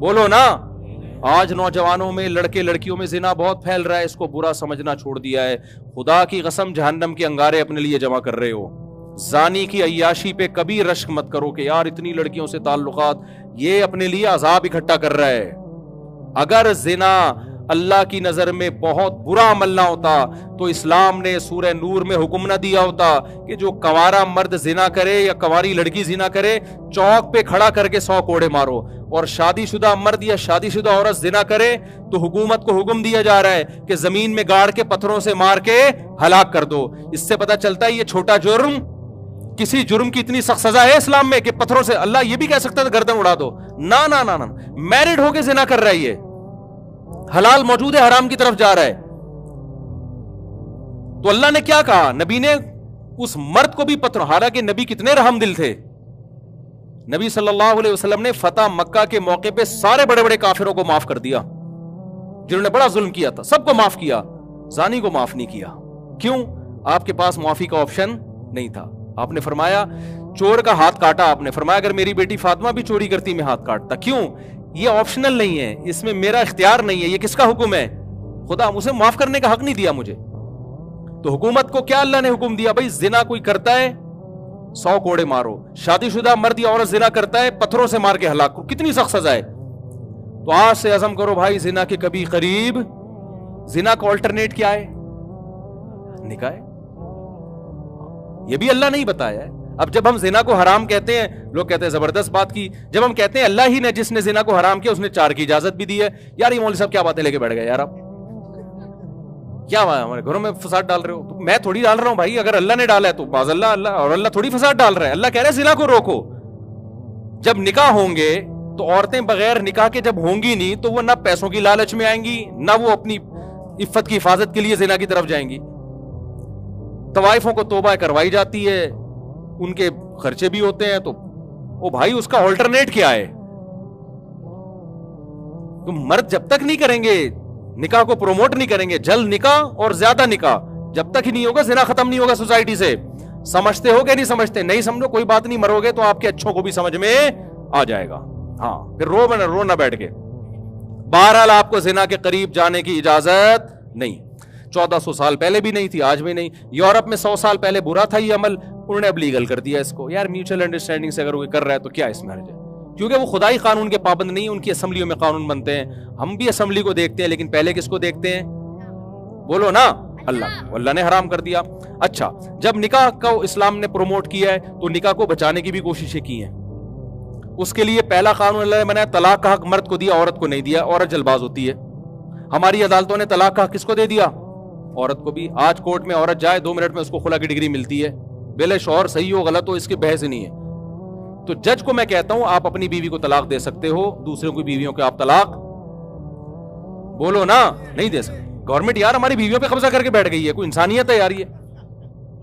بولو نا. آج نوجوانوں میں لڑکے لڑکیوں میں زنا بہت پھیل رہا ہے, اس کو برا سمجھنا چھوڑ دیا ہے. خدا کی قسم جہنم کے انگارے اپنے لیے جمع کر رہے ہو. زانی کی عیاشی پہ کبھی رشک مت کرو کہ یار اتنی لڑکیوں سے تعلقات, یہ اپنے لیے عذاب اکٹھا کر رہا ہے. اگر زنا اللہ کی نظر میں بہت برا عمل نہ ہوتا تو اسلام نے سورہ نور میں حکم نہ دیا ہوتا کہ جو کنوارا مرد زنا کرے یا کنواری لڑکی زنا کرے چوک پہ کھڑا کر کے 100 کوڑے مارو, اور شادی شدہ مرد یا شادی شدہ عورت زنا کرے تو حکومت کو حکم دیا جا رہا ہے کہ زمین میں گاڑ کے پتھروں سے مار کے ہلاک کر دو. اس سے پتہ چلتا ہے یہ چھوٹا جرم, کسی جرم کی اتنی سخت سزا ہے اسلام میں کہ پتھروں سے, اللہ یہ بھی کہہ سکتا ہے گردن اڑا دو. نا نا نا نا, میرڈ ہو کے زنا کر رہا ہے, یہ حلال موجود ہے, حرام کی طرف جا رہا ہے. تو اللہ نے کیا کہا, نبی نے اس مرد کو بھی پتھر, حالانکہ نبی کتنے رحم دل تھے. نبی صلی اللہ علیہ وسلم نے فتح مکہ کے موقع پہ سارے بڑے بڑے کافروں کو معاف کر دیا جنہوں نے بڑا ظلم کیا تھا, سب کو معاف کیا, زانی کو معاف نہیں کیا. کیوں؟ آپ کے پاس معافی کا آپشن نہیں تھا. آپ نے فرمایا چور کا ہاتھ کاٹا, آپ نے فرمایا اگر میری بیٹی فاطمہ بھی چوری کرتی میں ہاتھ کاٹتا. کیوں؟ یہ آپشنل نہیں ہے, اس میں میرا اختیار نہیں ہے, یہ کس کا حکم ہے؟ خدا اسے معاف کرنے کا حق نہیں دیا مجھے. تو حکومت کو کیا اللہ نے حکم دیا, بھائی زنا کوئی کرتا ہے 100 کوڑے مارو, شادی شدہ مرد یا عورت زنا کرتا ہے پتھروں سے مار کے ہلاک کرو. کتنی سخت سزا ہے. تو آج سے عزم کرو بھائی زنا کے کبھی قریب. زنا کا آلٹرنیٹ کیا ہے؟ نکاح ہے. یہ بھی اللہ نے ہی بتایا ہے. اب جب ہم زنا کو حرام کہتے ہیں, لوگ کہتے ہیں زبردست بات کی, جب ہم کہتے ہیں اللہ ہی نے جس نے زنا کو حرام کیا اس نے 4 کی اجازت بھی دی ہے, یار یہ مولوی صاحب کیا باتیں لے کے بیٹھ گئے یار, آپ کیا ہمارے گھروں میں فساد ڈال رہے ہو؟ تو میں تھوڑی ڈال رہا ہوں بھائی, اگر اللہ نے ڈالا ہے تو باز اللہ, اللہ اور اللہ تھوڑی فساد ڈال رہا ہے. اللہ کہہ رہے ہیں زنا کو روکو. جب نکاح ہوں گے تو عورتیں بغیر نکاح کے جب ہوں گی نہیں تو وہ نہ پیسوں کی لالچ میں آئیں گی, نہ وہ اپنی عفت کی حفاظت کے لیے زنا کی طرف جائیں گی. طوائفوں کو توبہ کروائی جاتی ہے, ان کے خرچے بھی ہوتے ہیں, تو او بھائی اس کا آلٹرنیٹ کیا ہے؟ تم مرد جب تک نہیں کریں گے نکاح کو پروموٹ نہیں کریں گے, جلد نکاح اور زیادہ نکاح جب تک ہی نہیں ہوگا زنا ختم نہیں ہوگا سوسائٹی سے. سمجھتے ہو کہ نہیں سمجھتے؟ نہیں سمجھو کوئی بات نہیں, مرو گے تو آپ کے اچھوں کو بھی سمجھ میں آ جائے گا. ہاں پھر رو نہ بیٹھ کے. بہرحال آپ کو زنا کے قریب جانے کی اجازت نہیں. 1400 سال پہلے بھی نہیں تھی, آج بھی نہیں. یورپ میں 100 سال پہلے برا تھا یہ عمل, انہوں نے اب لیگل کر دیا اس کو. یار میوچل انڈرسٹینڈنگ سے اگر وہ کر رہا ہے تو کیا اس میں حرج ہے؟ کیونکہ وہ خدائی قانون کے پابند نہیں, ان کی اسمبلیوں میں قانون بنتے ہیں. ہم بھی اسمبلی کو دیکھتے ہیں, لیکن پہلے کس کو دیکھتے ہیں؟ بولو نا, اللہ نے حرام کر دیا. اچھا, جب نکاح کو اسلام نے پروموٹ کیا ہے تو نکاح کو بچانے کی بھی کوششیں کی ہیں. اس کے لیے پہلا قانون اللہ نے بنایا, طلاق کا حق مرد کو دیا, عورت کو نہیں دیا. عورت جلباز ہوتی ہے. ہماری عدالتوں نے طلاق کا حق کس کو دے دیا؟ عورت کو بھی. آج کورٹ میں عورت جائے 2 منٹ میں اس کو خلا کی ڈگری ملتی ہے, بے شوہر صحیح ہو غلط ہو اس کی بحث نہیں ہے. تو جج کو میں کہتا ہوں آپ اپنی بیوی کو طلاق دے سکتے ہو, دوسروں کی بیویوں کو آپ طلاق بولو نا نہیں دے سکتے. گورنمنٹ یار ہماری بیویوں پہ قبضہ کر کے بیٹھ گئی ہے, کوئی انسانیت ہے یار؟ یہ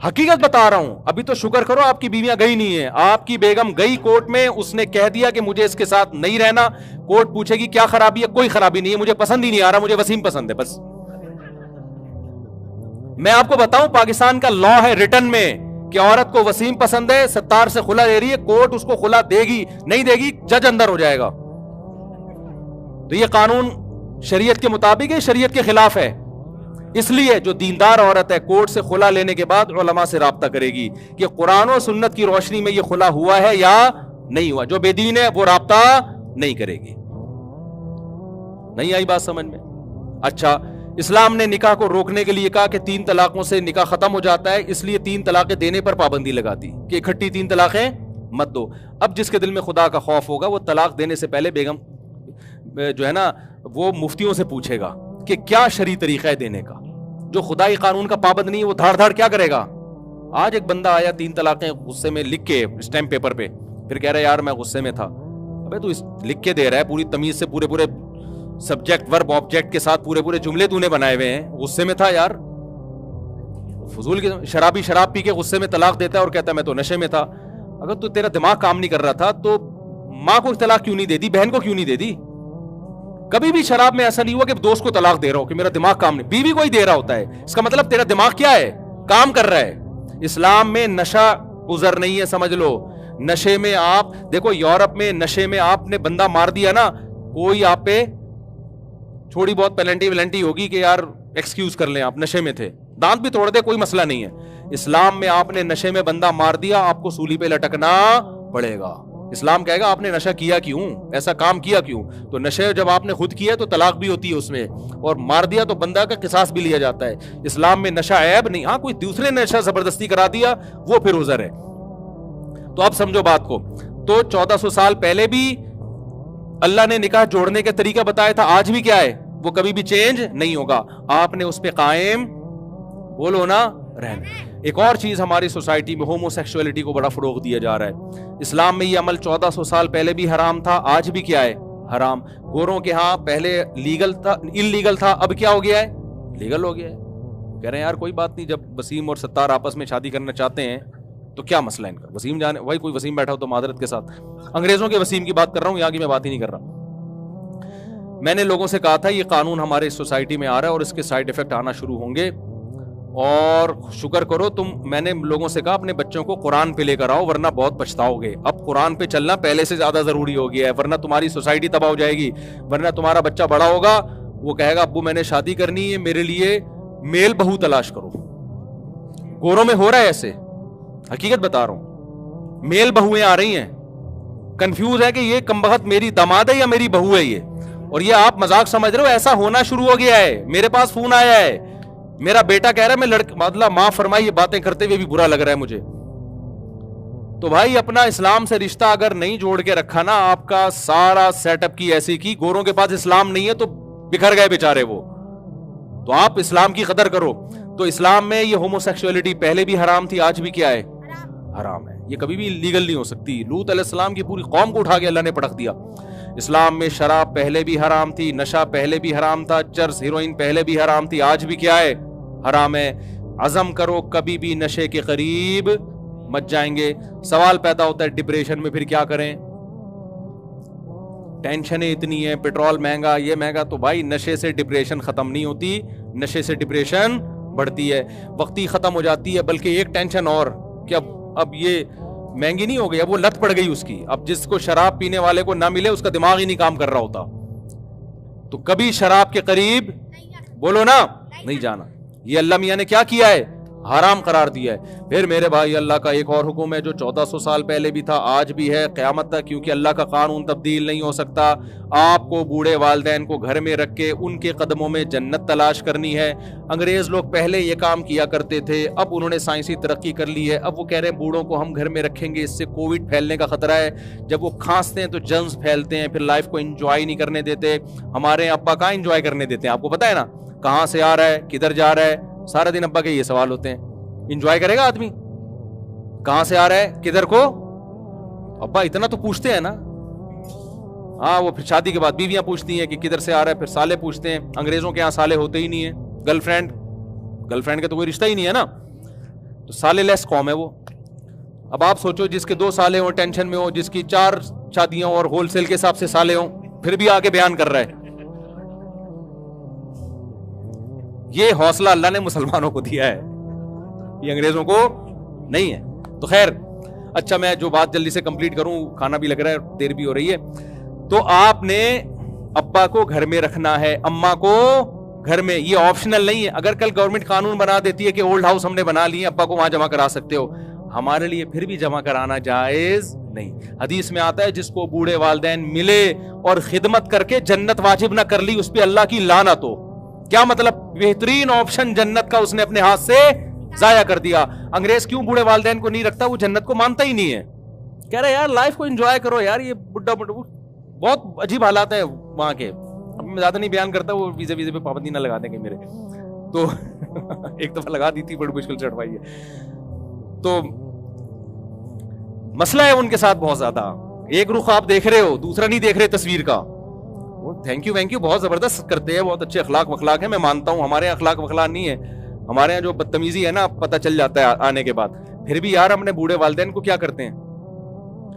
حقیقت بتا رہا ہوں. ابھی تو شکر کرو آپ کی بیویاں گئی نہیں ہیں. آپ کی بیگم گئی کورٹ میں, اس نے کہہ دیا کہ مجھے اس کے ساتھ نہیں رہنا. کورٹ پوچھے گی کیا خرابی ہے؟ کوئی خرابی نہیں ہے, مجھے پسند ہی نہیں آ رہا, مجھے وسیم پسند ہے بس. میں آپ کو بتاؤں پاکستان کا لا ہے ریٹن میں کہ عورت کو وسیم پسند ہے, ستار سے خلا دے رہی ہے, کورٹ اس کو خلا دے گی نہیں دے گی جج اندر ہو جائے گا. تو یہ قانون شریعت کے مطابق ہے, شریعت کے خلاف ہے. اس لیے جو دیندار عورت ہے کورٹ سے خلا لینے کے بعد علماء سے رابطہ کرے گی کہ قرآن و سنت کی روشنی میں یہ خلا ہوا ہے یا نہیں ہوا. جو بے دین ہے وہ رابطہ نہیں کرے گی. نہیں آئی بات سمجھ میں؟ اچھا, اسلام نے نکاح کو روکنے کے لیے کہا کہ 3 طلاقوں سے نکاح ختم ہو جاتا ہے, اس لیے 3 طلاقیں دینے پر پابندی لگاتی کہ اکٹھی 3 طلاقیں مت دو. اب جس کے دل میں خدا کا خوف ہوگا وہ طلاق دینے سے پہلے بیگم جو ہے نا وہ مفتیوں سے پوچھے گا کہ کیا شرعی طریقہ ہے دینے کا. جو خدائی قانون کا پابند نہیں ہے وہ دھاڑ دھاڑ کیا کرے گا. آج ایک بندہ آیا 3 طلاقیں غصے میں لکھ کے اسٹیمپ پیپر پہ, پھر کہہ رہا ہے یار میں غصے میں تھا. ابے تو لکھ کے دے رہا ہے پوری تمیز سے, پورے سبجیکٹ ورب آبجیکٹ کے ساتھ پورے جملے تو نے بنائے ہوئے ہیں, غصے میں تھا یار. فضول کے شرابی شراب پی کے غصے میں طلاق دیتا ہے اور کہتا ہے میں تو نشے میں تھا. اگر تو تیرا دماغ کام نہیں کر رہا تھا تو ماں کو طلاق کیوں نہیں دے دی, بہن کو کیوں نہیں دے دی؟ کبھی بھی شراب میں ایسا نہیں ہوا کہ دوست کو طلاق دے رہا ہو کہ میرا دماغ کام نہیں, بیوی کو ہی دے رہا ہوتا ہے. اس کا مطلب تیرا دماغ کیا ہے, کام کر رہا ہے. اسلام میں نشہ عذر نہیں ہے, سمجھ لو. نشے میں آپ دیکھو, یورپ میں نشے میں آپ نے بندہ مار دیا نا, کوئی آپ پہ تھوڑی بہت پیلنٹی ویلنٹی ہوگی کہ یار ایکسکیوز کر لیں آپ نشے میں تھے, دانت بھی توڑ دے کوئی مسئلہ نہیں ہے. اسلام میں آپ نے نشے میں بندہ مار دیا, آپ کو سولی پہ لٹکنا پڑے گا. اسلام کہے گا آپ نے نشہ کیا کیوں, ایسا کام کیا کیوں؟ تو نشے جب آپ نے خود کیا تو طلاق بھی ہوتی ہے اس میں, اور مار دیا تو بندہ کا قصاص بھی لیا جاتا ہے. اسلام میں نشہ عیب نہیں, ہاں کوئی دوسرے نے نشہ زبردستی کرا دیا وہ پھر عذر ہے. تو اب سمجھو بات کو, تو 1400 سال پہلے بھی اللہ نے نکاح جوڑنے کا طریقہ بتایا تھا, آج بھی کیا ہے وہ کبھی بھی چینج نہیں ہوگا, آپ نے اس پہ قائم بولو نا رہنا. ایک اور چیز ہماری سوسائٹی میں ہومو سیکسولیٹی کو بڑا فروغ دیا جا رہا ہے. اسلام میں یہ عمل 1400 سال پہلے بھی حرام تھا, آج بھی کیا ہے حرام. گوروں کے ہاں پہلے لیگل تھا, انلیگل تھا, اب کیا ہو گیا ہے لیگل ہو گیا ہے. کہہ رہے ہیں یار کوئی بات نہیں, جب وسیم اور ستار آپس میں شادی کرنا چاہتے ہیں تو کیا مسئلہ ہے ان کا, وسیم جانے وہی کوئی وسیم بیٹھا ہو تو معذرت کے ساتھ انگریزوں کے وسیم کی بات کر رہا ہوں, یہاں کی میں بات ہی نہیں کر رہا. میں نے لوگوں سے کہا تھا یہ قانون ہمارے سوسائٹی میں آ رہا ہے اور اس کے سائیڈ افیکٹ آنا شروع ہوں گے, اور شکر کرو تم, میں نے لوگوں سے کہا اپنے بچوں کو قرآن پہ لے کر آؤ ورنہ بہت پچھتاؤ گے. اب قرآن پہ چلنا پہلے سے زیادہ ضروری ہو گیا ہے, ورنہ تمہاری سوسائٹی تباہ ہو جائے گی. ورنہ تمہارا بچہ بڑا ہوگا وہ کہے گا ابو میں نے شادی کرنی ہے, میرے لیے میل بہو تلاش کرو. گوروں میں ہو رہا ہے ایسے, حقیقت بتا رہا ہوں, میل بہویں آ رہی ہیں, کنفیوز ہے کہ یہ کمبخت میری داماد ہے یا میری بہو ہے یہ, اور یہ آپ مذاق سمجھ رہے ہو, ایسا ہونا شروع ہو گیا ہے. میرے پاس فون آیا ہے, میرا بیٹا کہہ رہا ہے میں مطلب ماں فرمائی یہ باتیں کرتے ہوئے بھی برا لگ رہا ہے مجھے. تو بھائی اپنا اسلام سے رشتہ اگر نہیں جوڑ کے رکھا نا, آپ کا سارا سیٹ اپ کی ایسی کی, گوروں کے پاس اسلام نہیں ہے تو بکھر گئے بیچارے وہ, تو آپ اسلام کی قدر کرو. تو اسلام میں یہ ہومو سیکسولیٹی پہلے بھی حرام تھی, آج بھی کیا ہے حرام ہے, یہ کبھی بھی لیگل نہیں ہو سکتی. لوط علیہ السلام کی پوری قوم کو اٹھا کے اللہ نے پٹک دیا. اسلام میں شراب پہلے بھی حرام تھی, نشہ پہلے بھی حرام تھا, چرس ہیروئن پہلے بھی حرام تھی, آج بھی کیا ہے حرام ہے. عزم کرو کبھی بھی نشے کے قریب مت جائیں گے. سوال پیدا ہوتا ہے ڈپریشن میں پھر کیا کریں, ٹینشنیں اتنی ہیں, پیٹرول مہنگا, یہ مہنگا. تو بھائی نشے سے ڈپریشن ختم نہیں ہوتی, نشے سے ڈپریشن بڑھتی ہے, وقتی ختم ہو جاتی ہے. بلکہ ایک ٹینشن اور کہ اب یہ مہنگی نہیں ہو گئی, اب وہ لت پڑ گئی اس کی. اب جس کو شراب پینے والے کو نہ ملے اس کا دماغ ہی نہیں کام کر رہا ہوتا. تو کبھی شراب کے قریب بولو نا نہیں جانا. یہ اللہ میاں نے کیا کیا ہے, حرام قرار دیا ہے. پھر میرے بھائی اللہ کا ایک اور حکم ہے جو 1400 سال پہلے بھی تھا, آج بھی ہے, قیامت تک, کیونکہ اللہ کا قانون تبدیل نہیں ہو سکتا. آپ کو بوڑھے والدین کو گھر میں رکھ کے ان کے قدموں میں جنت تلاش کرنی ہے. انگریز لوگ پہلے یہ کام کیا کرتے تھے, اب انہوں نے سائنسی ترقی کر لی ہے, اب وہ کہہ رہے ہیں بوڑھوں کو ہم گھر میں رکھیں گے, اس سے کووڈ پھیلنے کا خطرہ ہے. جب وہ کھانستے ہیں تو جرمز پھیلتے ہیں, پھر لائف کو انجوائے نہیں کرنے دیتے. ہمارے ابا کہاں انجوائے کرنے دیتے ہیں, آپ کو پتا ہے نا, کہاں سے آ رہا ہے, کدھر جا رہا ہے, سارا دن ابا کے یہ سوال ہوتے ہیں. انجوائے کرے گا آدمی, کہاں سے آ رہا ہے, کدھر کو, ابا اتنا تو پوچھتے ہیں نا. ہاں وہ پھر شادی کے بعد بیویاں پوچھتی ہیں کہ کدھر سے آ رہا ہے, پھر سالے پوچھتے ہیں. انگریزوں کے یہاں سالے ہوتے ہی نہیں ہیں, گرل فرینڈ کا تو کوئی رشتہ ہی نہیں ہے نا, تو سالے لیس قوم ہے وہ. اب آپ سوچو جس کے 2 سالے ہوں ٹینشن میں ہو, جس کی 4 شادیاں اور ہول سیل کے حساب سے سالے ہوں, پھر بھی آگے بیان کر رہا ہے. یہ حوصلہ اللہ نے مسلمانوں کو دیا ہے, یہ انگریزوں کو نہیں ہے. تو خیر اچھا, میں جو بات جلدی سے کمپلیٹ کروں, کھانا بھی لگ رہا ہے, دیر بھی ہو رہی ہے. تو آپ نے ابا کو گھر میں رکھنا ہے, اماں کو گھر میں, یہ آپشنل نہیں ہے. اگر کل گورنمنٹ قانون بنا دیتی ہے کہ اولڈ ہاؤس ہم نے بنا لی, ابا کو وہاں جمع کرا سکتے ہو, ہمارے لیے پھر بھی جمع کرانا جائز نہیں. حدیث میں آتا ہے جس کو بوڑھے والدین ملے اور خدمت کر کے جنت واجب نہ کر لی, اس پہ اللہ کی لعنت ہو. کیا مطلب, بہترین آپشن جنت کا اس نے اپنے ہاتھ سے ضائع کر دیا. انگریز کیوں بوڑھے والدین کو نہیں رکھتا, وہ جنت کو مانتا ہی نہیں ہے. کہہ رہے یار لائف کو انجوائے کرو یار, یہ بڈھا بہت عجیب حالات ہیں وہاں کے. اب میں زیادہ نہیں بیان کرتا, وہ ویزے پہ پابندی نہ لگا دیں گے میرے, تو ایک دفعہ لگا دی تھی, بڑی مشکل سے ہٹوائی ہے. تو مسئلہ ہے ان کے ساتھ بہت زیادہ, ایک رخ آپ دیکھ رہے ہو, دوسرا نہیں دیکھ رہے تصویر کا. وہ تھینک یو بہت زبردست کرتے ہیں, بہت اچھے اخلاق وخلاق ہیں, میں مانتا ہوں. ہمارے اخلاق وخلاق نہیں ہے, ہمارے یہاں جو بدتمیزی ہے نا پتہ چل جاتا ہے آنے کے بعد. پھر بھی یار اپنے بوڑھے والدین کو کیا کرتے ہیں,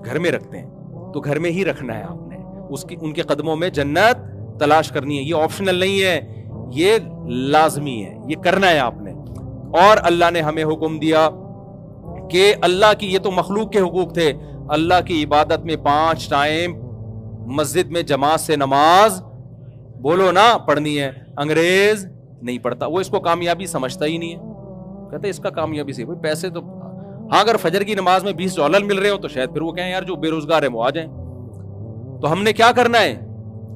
گھر میں رکھتے ہیں. تو گھر میں ہی رکھنا ہے آپ نے, ان کے قدموں میں جنت تلاش کرنی ہے. یہ آپشنل نہیں ہے, یہ لازمی ہے, یہ کرنا ہے آپ نے. اور اللہ نے ہمیں حکم دیا کہ اللہ کی, یہ تو مخلوق کے حقوق تھے, اللہ کی عبادت میں 5 ٹائم مسجد میں جماعت سے نماز بولو نا پڑھنی ہے، انگریز نہیں پڑھتا، وہ اس کو کامیابی سمجھتا ہی نہیں ہے، کہتے اس کا کامیابی سے بھائی پیسے تو ہاں اگر فجر کی نماز میں $20 مل رہے ہو تو شاید پھر وہ کہیں یار جو بے روزگار ہے وہ آ جائیں۔ تو ہم نے کیا کرنا ہے؟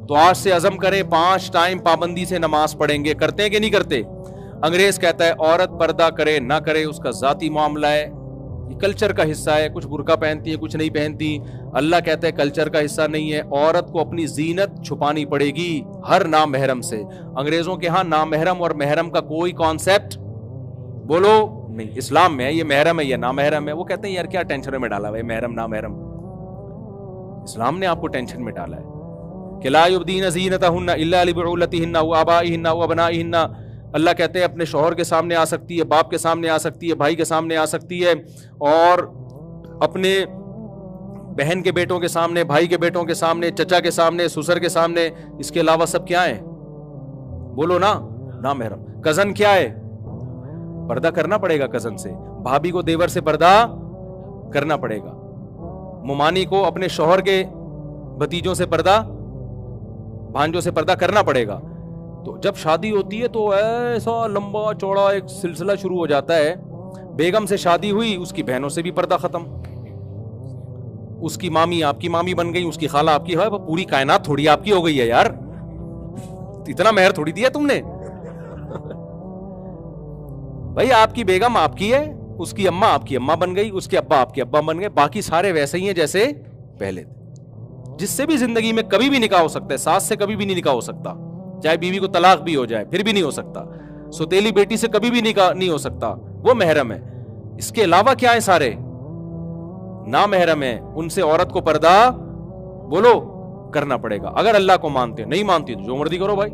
تو آج سے عزم کرے 5 ٹائم پابندی سے نماز پڑھیں گے، کرتے ہیں کہ نہیں کرتے؟ انگریز کہتا ہے عورت پردہ کرے نہ کرے اس کا ذاتی معاملہ ہے، یہ کلچر کا حصہ ہے، کچھ برقع پہنتی ہے کچھ نہیں پہنتی، اللہ کہتا ہے کلچر کا حصہ نہیں ہے، عورت کو اپنی زینت چھپانی پڑے گی ہر نامحرم سے۔ انگریزوں کے ہاں نامحرم اور محرم کا کوئی کانسیپٹ بولو نہیں، اسلام میں ہے یہ محرم ہے یہ نامحرم ہے، وہ کہتے ہیں یار کیا ٹینشن میں ڈالا ہے محرم نامحرم، اسلام نے آپ کو ٹینشن میں ڈالا ہے کہ لا یبدین زینتہن الا لبعولتہن و آبائہن و ابنائہن، اللہ کہتے ہیں اپنے شوہر کے سامنے آ سکتی ہے، باپ کے سامنے آ سکتی ہے، بھائی کے سامنے آ سکتی ہے، اور اپنے بہن کے بیٹوں کے سامنے، بھائی کے بیٹوں کے سامنے، چچا کے سامنے، سسر کے سامنے، اس کے علاوہ سب کیا ہیں؟ بولو نا نامحرم۔ کزن کیا ہے؟ پردہ کرنا پڑے گا کزن سے، بھابھی کو دیور سے پردہ کرنا پڑے گا، ممانی کو اپنے شوہر کے بھتیجوں سے پردہ، بھانجوں سے پردہ کرنا پڑے گا۔ تو جب شادی ہوتی ہے تو ایسا لمبا چوڑا ایک سلسلہ شروع ہو جاتا ہے، بیگم سے شادی ہوئی اس کی بہنوں سے بھی پردہ ختم، اس کی مامی آپ کی مامی بن گئی، اس کی خالہ آپ کی ہے، پوری کائنات تھوڑی آپ کی ہو گئی ہے یار، اتنا مہر تھوڑی دیا تم نے بھائی، آپ کی بیگم آپ کی ہے، اس کی اماں آپ کی اماں بن گئی، اس کے ابا آپ کے ابا بن گئے، باقی سارے ویسے ہی ہیں جیسے پہلے تھے۔ جس سے بھی زندگی میں کبھی بھی نکاح ہو سکتا ہے، ساس سے کبھی بھی نہیں نکاح ہو سکتا، چاہے بیوی کو طلاق بھی ہو جائے پھر بھی نہیں ہو سکتا، سوتیلی بیٹی سے کبھی بھی نکاح نہیں ہو سکتا، وہ محرم ہے۔ اس کے علاوہ کیا ہے؟ سارے نامحرم ہیں، ان سے عورت کو پردہ بولو کرنا پڑے گا، اگر اللہ کو مانتے، نہیں مانتی تو جو مرضی کرو بھائی۔